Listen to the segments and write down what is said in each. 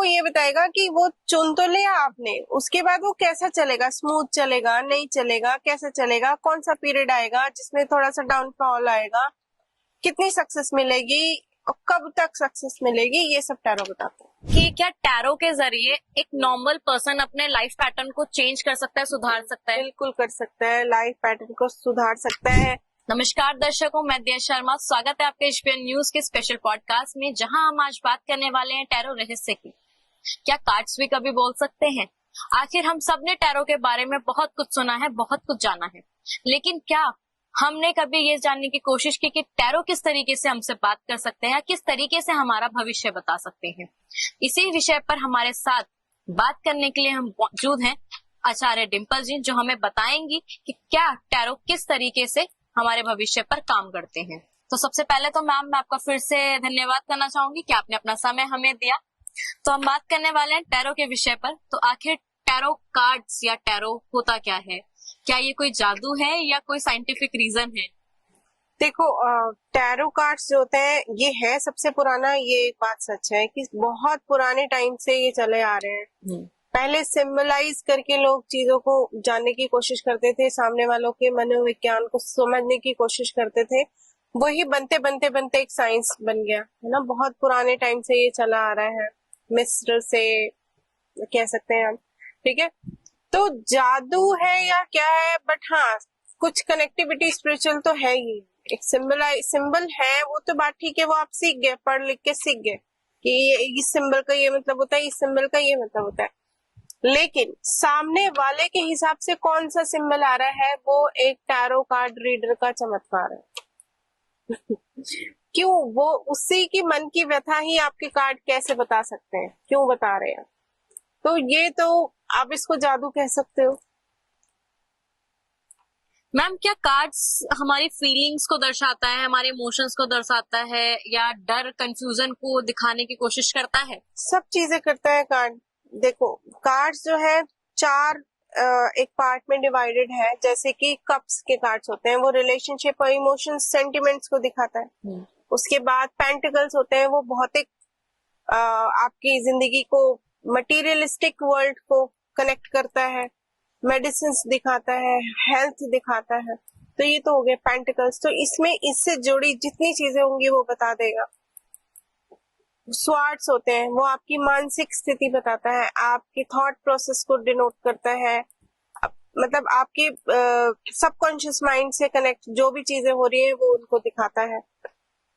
आपको ये बताएगा कि वो चुन तो लिया आपने, उसके बाद वो कैसा चलेगा, स्मूथ चलेगा नहीं चलेगा, कैसे चलेगा, कौन सा पीरियड आएगा जिसमें थोड़ा सा डाउनफॉल आएगा, कितनी सक्सेस मिलेगी और कब तक सक्सेस मिलेगी, ये सब टैरो बताते हैं। कि क्या टैरो के जरिए एक नॉर्मल पर्सन अपने लाइफ पैटर्न को चेंज कर सकता है, सुधार सकता है? बिल्कुल कर सकता है, लाइफ पैटर्न को सुधार सकता है। नमस्कार दर्शकों, मैं दिया शर्मा, स्वागत है आपके एचपीएन न्यूज के स्पेशल पॉडकास्ट में, जहां हम आज बात करने वाले हैं टैरो रहस्य की। क्या कार्ड्स भी कभी बोल सकते हैं? आखिर हम सब ने टैरो के बारे में बहुत कुछ सुना है, बहुत कुछ जाना है, लेकिन क्या हमने कभी ये जानने की कोशिश की कि टैरो किस तरीके से हमसे बात कर सकते हैं, किस तरीके से हमारा भविष्य बता सकते हैं? इसी विषय पर हमारे साथ बात करने के लिए हम मौजूद हैं आचार्य डिम्पल जी, जो हमें बताएंगी कि क्या टैरो किस तरीके से हमारे भविष्य पर काम करते हैं। तो सबसे पहले तो मैम, मैं आपका फिर से धन्यवाद करना चाहूंगी कि आपने अपना समय हमें दिया। तो हम बात करने वाले हैं टैरो के विषय पर। तो आखिर टैरो कार्ड्स या टैरो होता क्या है? क्या ये कोई जादू है या कोई साइंटिफिक रीजन है? देखो, टैरो कार्ड्स जो होते हैं ये है सबसे पुराना, ये एक बात सच है कि बहुत पुराने टाइम से ये चले आ रहे हैं। पहले सिंबलाइज करके लोग चीजों को जानने की कोशिश करते थे, सामने वालों के मनोविज्ञान को समझने की कोशिश करते थे। वही बनते बनते बनते एक साइंस बन गया है ना। बहुत पुराने टाइम से ये चला आ रहा है, मिस्र से कह सकते हैं हम, ठीक है। तो जादू है या क्या है, बट हाँ कुछ कनेक्टिविटी स्पिरिचुअल तो है ही। एक सिंबल है, वो तो बात ठीक है, वो आप सीख गए, पढ़ लिख के सीख गए कि इस सिंबल का ये मतलब होता है, इस सिंबल का ये मतलब होता है। लेकिन सामने वाले के हिसाब से कौन सा सिंबल आ रहा है, वो एक टैरो कार्ड रीडर का चमत्कार है। क्यों? वो उसी की मन की व्यथा ही आपके कार्ड कैसे बता सकते हैं, क्यों बता रहे हैं। तो ये तो आप इसको जादू कह सकते हो। मैम, क्या कार्ड्स हमारी फीलिंग्स को दर्शाता है, हमारे इमोशंस को दर्शाता है, या डर, कंफ्यूजन को दिखाने की कोशिश करता है? सब चीजें करता है कार्ड। देखो, कार्ड्स जो है चार एक पार्ट में डिवाइडेड है। जैसे कि कप्स के कार्ड्स होते हैं, वो रिलेशनशिप और इमोशंस, सेंटिमेंट्स को दिखाता है। उसके बाद पेंटिकल्स होते हैं, वो भौतिक आपकी जिंदगी को, मटेरियलिस्टिक वर्ल्ड को कनेक्ट करता है। मेडिसिन दिखाता है, हेल्थ दिखाता है। तो ये तो हो गए पेंटिकल्स। तो इसमें इससे जुड़ी जितनी चीजें होंगी वो बता देगा। स्वार्ड्स होते हैं, वो आपकी मानसिक स्थिति बताता है, आपकी थॉट प्रोसेस को डिनोट करता है। मतलब आपके सबकॉन्शियस माइंड से कनेक्ट जो भी चीजें हो रही है वो उनको दिखाता है।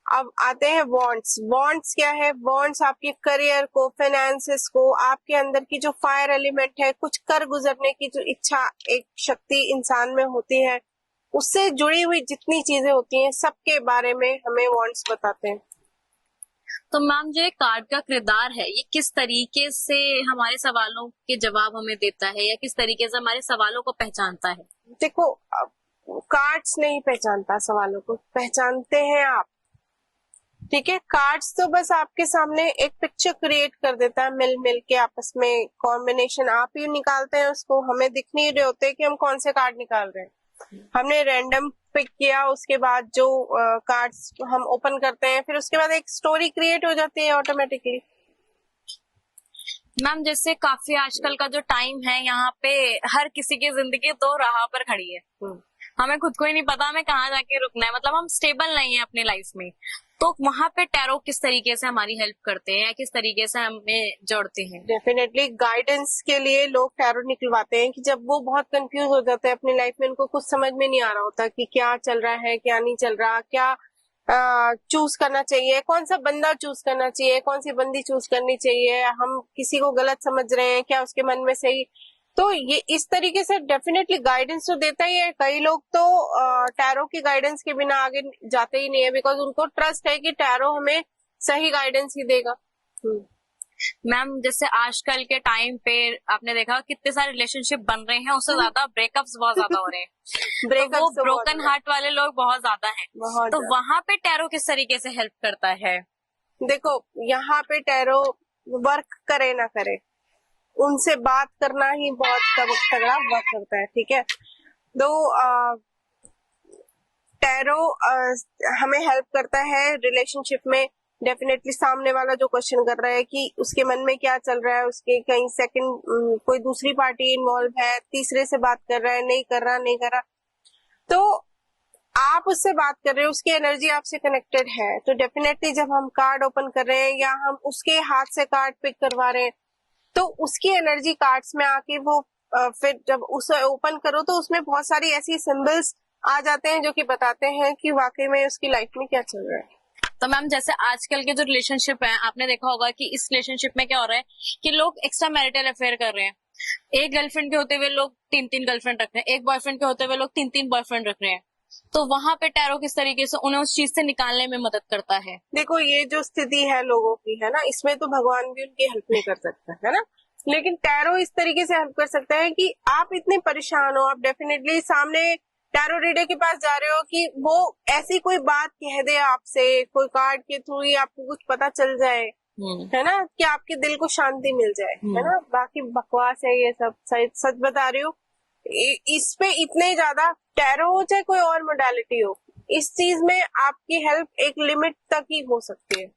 अब आते हैं वॉन्ट्स। वॉन्ट्स क्या है? वॉन्ट्स आपके करियर को, फाइनेंसेस को, आपके अंदर की जो फायर एलिमेंट है, कुछ कर गुजरने की जो इच्छा, एक शक्ति इंसान में होती है, उससे जुड़ी हुई जितनी चीजें होती हैं सबके बारे में हमें वॉन्ट्स बताते हैं। तो मैम, जो कार्ड का किरदार है, ये किस तरीके से हमारे सवालों के जवाब हमें देता है, या किस तरीके से हमारे सवालों को पहचानता है? देखो, कार्ड्स नहीं पहचानता, सवालों को पहचानते हैं आप, ठीक है। कार्ड्स तो बस आपके सामने एक पिक्चर क्रिएट कर देता है, मिल मिल के आपस में कॉम्बिनेशन आप ही निकालते हैं उसको। हमें दिख नहीं रहे होते कि हम कौन से कार्ड निकाल रहे हैं। हमने रैंडम पिक किया, उसके बाद जो कार्ड्स हम ओपन करते हैं, फिर उसके बाद एक स्टोरी क्रिएट हो जाती है ऑटोमेटिकली। मैम, जैसे काफी आजकल का जो टाइम है, यहाँ पे हर किसी की जिंदगी दो राह पर खड़ी है। हमें खुद को ही नहीं पता हमें कहाँ जाके रुकना है, मतलब हम स्टेबल नहीं है अपनी लाइफ में। तो वहां पे टैरो किस तरीके से हमारी हेल्प करते हैं, किस तरीके से हमें जोड़ते हैं? डेफिनेटली गाइडेंस के लिए लोग टैरो निकलवाते हैं कि जब वो बहुत कंफ्यूज हो जाते हैं अपनी लाइफ में, उनको कुछ समझ में नहीं आ रहा होता कि क्या चल रहा है, क्या नहीं चल रहा, क्या चूज करना चाहिए, कौन सा बंदा चूज करना चाहिए, कौन सी बंदी चूज करनी चाहिए, हम किसी को गलत समझ रहे हैं, क्या उसके मन में सही। तो ये इस तरीके से डेफिनेटली गाइडेंस तो देता ही है। कई लोग तो टैरो की गाइडेंस के बिना आगे जाते ही नहीं है, बिकॉज उनको ट्रस्ट है कि टैरो हमें सही गाइडेंस ही देगा। मैम, जैसे आजकल के टाइम पे आपने देखा कितने सारे रिलेशनशिप बन रहे हैं, उससे ज्यादा ब्रेकअप्स बहुत ज्यादा हो रहे हैं। ब्रेकअप्स तो ब्रोकन हार्ट वाले लोग बहुत ज्यादा हैं। तो वहां पे टैरो किस तरीके से हेल्प करता है? देखो, यहाँ पे टैरो वर्क करे ना करे, उनसे बात करना ही बहुत तगड़ा वर्क करता है, ठीक है। तो टैरो हमें हेल्प करता है रिलेशनशिप में डेफिनेटली सामने वाला जो क्वेश्चन कर रहा है कि उसके मन में क्या चल रहा है, उसके कहीं सेकंड कोई दूसरी पार्टी इन्वॉल्व है, तीसरे से बात कर रहा है, नहीं कर रहा, तो आप उससे बात कर रहे हो, उसकी एनर्जी आपसे कनेक्टेड है, तो डेफिनेटली जब हम कार्ड ओपन कर रहे हैं या हम उसके हाथ से कार्ड पिक करवा रहे हैं, तो उसकी एनर्जी कार्ड्स में आके वो फिर जब उसे ओपन करो तो उसमें बहुत सारी ऐसी सिंबल्स आ जाते हैं जो कि बताते हैं कि वाकई में उसकी लाइफ में क्या चल रहा है। तो मैम जैसे आजकल के जो रिलेशनशिप है, आपने देखा होगा कि इस रिलेशनशिप में क्या हो रहा है कि लोग एक्स्ट्रा मैरिटल अफेयर कर रहे हैं। एक गर्लफ्रेंड के होते हुए लोग 3-3 गर्लफ्रेंड रख रहे हैं, एक बॉयफ्रेंड के होते हुए लोग 3-3 बॉयफ्रेंड रख रहे हैं। तो वहां पे टैरो किस तरीके से उन्हें उस चीज से निकालने में मदद करता है? देखो, ये जो स्थिति है लोगों की, है ना, इसमें तो भगवान भी उनकी हेल्प नहीं कर सकता, है ना, लेकिन टैरो इस तरीके से हेल्प कर सकता है कि आप इतने परेशान हो, आप डेफिनेटली सामने टैरो रीडर के पास जा रहे हो कि वो ऐसी कोई बात कह दे आपसे, कोई कार्ड के थ्रू ही आपको कुछ पता चल जाए, है ना, कि आपके दिल को शांति मिल जाए, है ना। बाकी बकवास है ये सब, सच बता रही हूँ। इस पे इतने ज्यादा टैरो हो चाहे कोई और मोडालिटी हो, इस चीज में आपकी हेल्प एक लिमिट तक ही हो सकती है,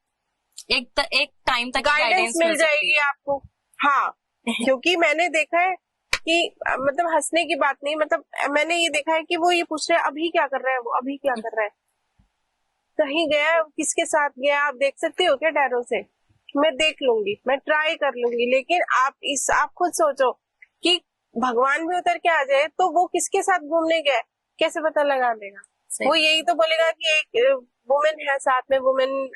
एक टाइम तक गाइडेंस मिल जाएगी आपको। हाँ, क्योंकि मैंने देखा है कि मतलब हंसने की बात नहीं, मतलब मैंने ये देखा है कि वो ये पूछ रहे हैं अभी क्या कर रहा है, वो अभी क्या कर रहा है, कहीं गया, किसके साथ गया, आप देख सकते हो क्या टैरो से? मैं देख लूंगी, मैं ट्राई कर लूंगी, लेकिन आप खुद सोचो कि भगवान भी उतर के आ जाए तो वो किसके साथ घूमने गया, कैसे पता लगा देगा? वो यही तो बोलेगा कि एक वुमेन है साथ में, वुमेन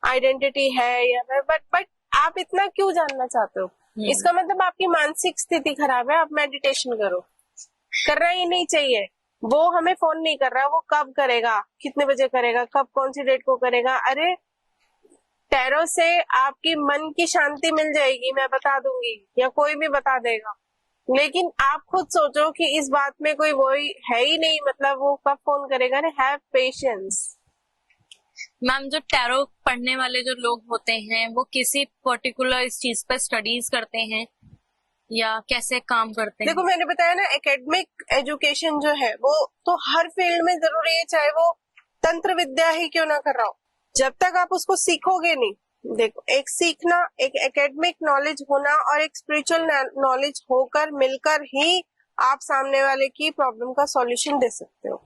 आइडेंटिटी है या बट आप इतना क्यों जानना चाहते हो? इसका मतलब आपकी मानसिक स्थिति खराब है। आप मेडिटेशन करो, करना ही नहीं चाहिए। वो हमें फोन नहीं कर रहा, वो कब करेगा, कितने बजे करेगा, कब कौन सी डेट को करेगा? अरे टैरो से आपकी मन की शांति मिल जाएगी, मैं बता दूंगी, या कोई भी बता देगा, लेकिन आप खुद सोचो कि इस बात में कोई वो है ही नहीं, मतलब वो कब फोन करेगा? अरे हैव पेशेंस। मैम जो टैरो पढ़ने वाले जो लोग होते हैं वो किसी पर्टिकुलर इस चीज पर स्टडीज करते हैं या कैसे काम करते हैं? देखो, मैंने बताया ना, एकेडमिक एजुकेशन जो है वो तो हर फील्ड में जरूरी है, चाहे वो तंत्र विद्या ही क्यों ना कर रहा हो, जब तक आप उसको सीखोगे नहीं। देखो, एक सीखना, एक एकेडमिक नॉलेज होना और एक स्पिरिचुअल नॉलेज होकर मिलकर ही आप सामने वाले की प्रॉब्लम का सॉल्यूशन दे सकते हो,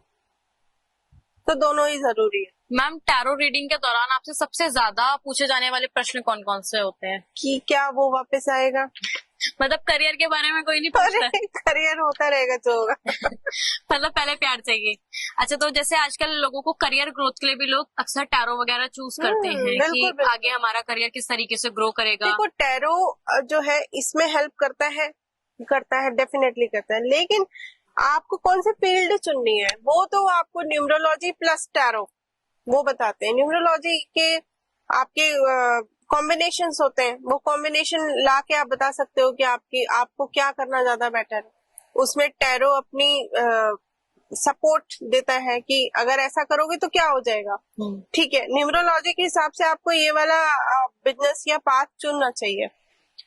तो दोनों ही जरूरी है। मैम टैरो रीडिंग के दौरान आपसे सबसे ज्यादा पूछे जाने वाले प्रश्न कौन कौन से होते हैं? कि क्या वो वापस आएगा, मतलब करियर के बारे में कोई नहीं पूछता? करियर होता रहेगा जो होगा। मतलब पहले प्यार चाहिए। अच्छा, तो जैसे आजकल लोगों को करियर ग्रोथ के लिए भी लोग अक्सर टैरो वगैरह चूज करते हैं कि आगे हमारा करियर किस तरीके से ग्रो करेगा। देखो, टैरो जो है इसमें हेल्प करता है, डेफिनेटली करता है, लेकिन आपको कौन सी फील्ड चुननी है वो तो आपको न्यूमरोलॉजी प्लस टैरो वो बताते हैं। न्यूमरोलॉजी के आपके कॉम्बिनेशंस होते हैं, वो कॉम्बिनेशन ला के आप बता सकते हो कि आपको क्या करना ज्यादा बेटर है। उसमें टैरो अपनी सपोर्ट देता है कि अगर ऐसा करोगे तो क्या हो जाएगा। ठीक है, न्यूमरोलॉजी के हिसाब से आपको ये वाला बिजनेस या पाथ चुनना चाहिए।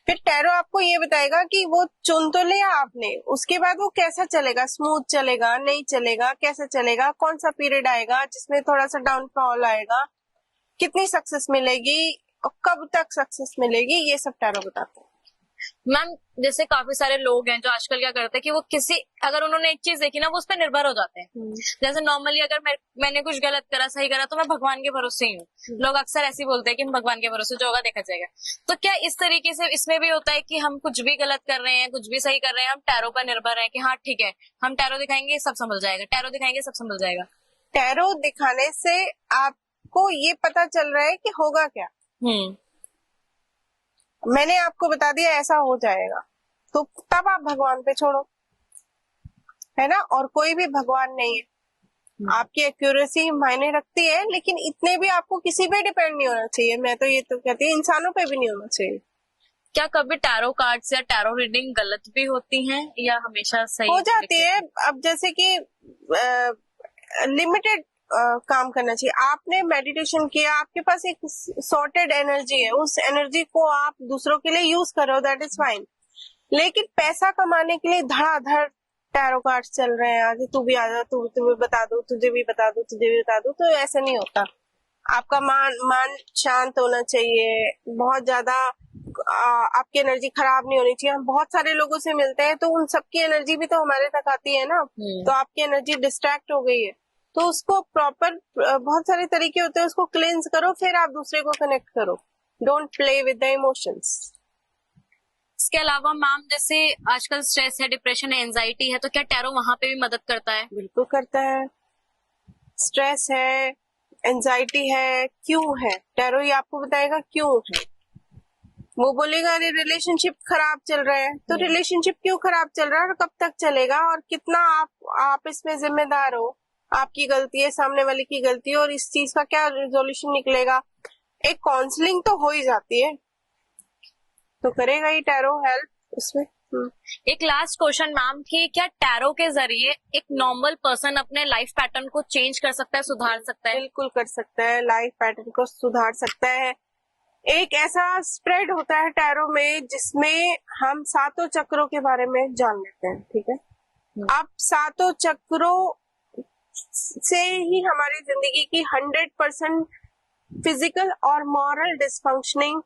फिर टैरो आपको ये बताएगा कि वो चुन तो लिया आपने, उसके बाद वो कैसा चलेगा, स्मूथ चलेगा, नहीं चलेगा, कैसे चलेगा, कौन सा पीरियड आएगा जिसमें थोड़ा सा डाउनफॉल आएगा, कितनी सक्सेस मिलेगी और कब तक सक्सेस मिलेगी, ये सब टैरो बताते हैं। मैम जैसे काफी सारे लोग हैं जो आजकल क्या करते हैं कि वो अगर उन्होंने एक चीज देखी ना वो उस पर निर्भर हो जाते हैं। जैसे नॉर्मली अगर मैंने कुछ गलत करा, सही करा तो मैं भगवान के भरोसे ही हूँ। लोग अक्सर ऐसे ही बोलते हैं कि हम भगवान के भरोसे, जो होगा देखा जाएगा। तो क्या इस तरीके से इसमें भी होता है कि हम कुछ भी गलत कर रहे हैं, कुछ भी सही कर रहे हैं, हम टैरो पर निर्भर है कि हाँ ठीक है हम टैरो दिखाएंगे सब संभल जाएगा, टैरो दिखाएंगे सब संभल जाएगा? टैरो दिखाने से आपको ये पता चल रहा है कि होगा क्या। मैंने आपको बता दिया ऐसा हो जाएगा, तो तब आप भगवान पे छोड़ो, है ना। और कोई भी भगवान नहीं है। आपकी एक्यूरेसी मायने रखती है, लेकिन इतने भी आपको किसी पे डिपेंड नहीं होना चाहिए। मैं तो ये तो कहती हूँ इंसानों पे भी नहीं होना चाहिए। क्या कभी टैरो कार्ड्स या टैरो रीडिंग गलत भी होती हैं या हमेशा सही हो जाती है? अब जैसे कि लिमिटेड काम करना चाहिए। आपने मेडिटेशन किया, आपके पास एक सॉर्टेड एनर्जी है, उस एनर्जी को आप दूसरों के लिए यूज करो, दैट इज फाइन। लेकिन पैसा कमाने के लिए धड़ाधड़ टैरो कार्ड्स चल रहे हैं, आज तू भी आ जा, तू भी बता दो, तुझे भी बता दो, तुझे भी बता दो, तो ऐसा नहीं होता। आपका मन शांत होना चाहिए, बहुत ज्यादा आपकी एनर्जी खराब नहीं होनी चाहिए। हम बहुत सारे लोगों से मिलते हैं तो उन सबकी एनर्जी भी तो हमारे तक आती है ना, तो आपकी एनर्जी डिस्ट्रैक्ट हो गई है, तो उसको प्रॉपर, बहुत सारे तरीके होते हैं, उसको क्लींस करो, फिर आप दूसरे को कनेक्ट करो। Don't play with the emotions. इसके अलावा मैम, जैसे आजकल स्ट्रेस है, डिप्रेशन है, एंजाइटी है, तो क्या टैरो वहां पे भी मदद करता है? बिल्कुल करता है। स्ट्रेस है, एंजाइटी है, क्यों है, टैरो ये आपको बताएगा क्यों है। वो बोलेगा अरे रिलेशनशिप खराब चल रहा है, तो रिलेशनशिप क्यों खराब चल रहा है और कब तक चलेगा, और कितना आप इसमें जिम्मेदार हो, आपकी गलती है, सामने वाले की गलती है, और इस चीज का क्या रिजोल्यूशन निकलेगा। एक काउंसलिंग तो हो ही जाती है, तो करेगा ही टैरो हेल्प उसमें। एक लास्ट क्वेश्चन मैम कि क्या टैरो के जरिए एक नॉर्मल पर्सन अपने लाइफ पैटर्न को चेंज कर सकता है, सुधार सकता है? बिल्कुल कर सकता है, लाइफ पैटर्न को सुधार सकता है। एक ऐसा स्प्रेड होता है टैरो में जिसमें हम सातों चक्रों के बारे में जान लेते हैं, ठीक है। अब सातों चक्रों से ही हमारी जिंदगी की 100% फिजिकल और मॉरल डिसफंक्शनिंग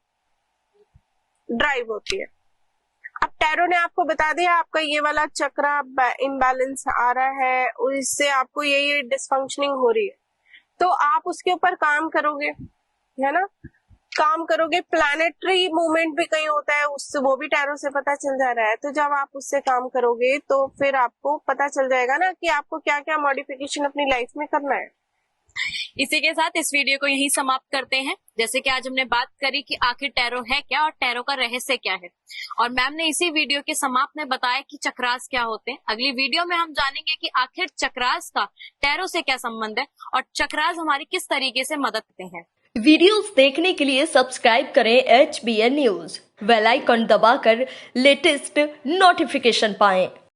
ड्राइव होती है। अब टैरो ने आपको बता दिया आपका ये वाला चक्र इम्बैलेंस आ रहा है, इससे आपको ये डिसफंक्शनिंग हो रही है, तो आप उसके ऊपर काम करोगे, है ना, काम करोगे। प्लैनेटरी मूवमेंट भी कहीं होता है, उससे वो भी टैरो से पता चल जा रहा है, तो जब आप उससे काम करोगे तो फिर आपको पता चल जाएगा ना कि आपको क्या क्या मॉडिफिकेशन अपनी लाइफ में करना है। इसी के साथ इस वीडियो को यहीं समाप्त करते हैं। जैसे कि आज हमने बात करी कि आखिर टैरो है क्या और टैरो का रहस्य क्या है, और मैम ने इसी वीडियो के समाप्त में बताया कि चक्रास क्या होते हैं। अगली वीडियो में हम जानेंगे कि आखिर चक्रास का टैरो से क्या संबंध है और चक्रास हमारी किस तरीके से मदद करते हैं। वीडियोस देखने के लिए सब्सक्राइब करें HBN न्यूज, बेल आइकन दबाकर लेटेस्ट नोटिफिकेशन पाएं।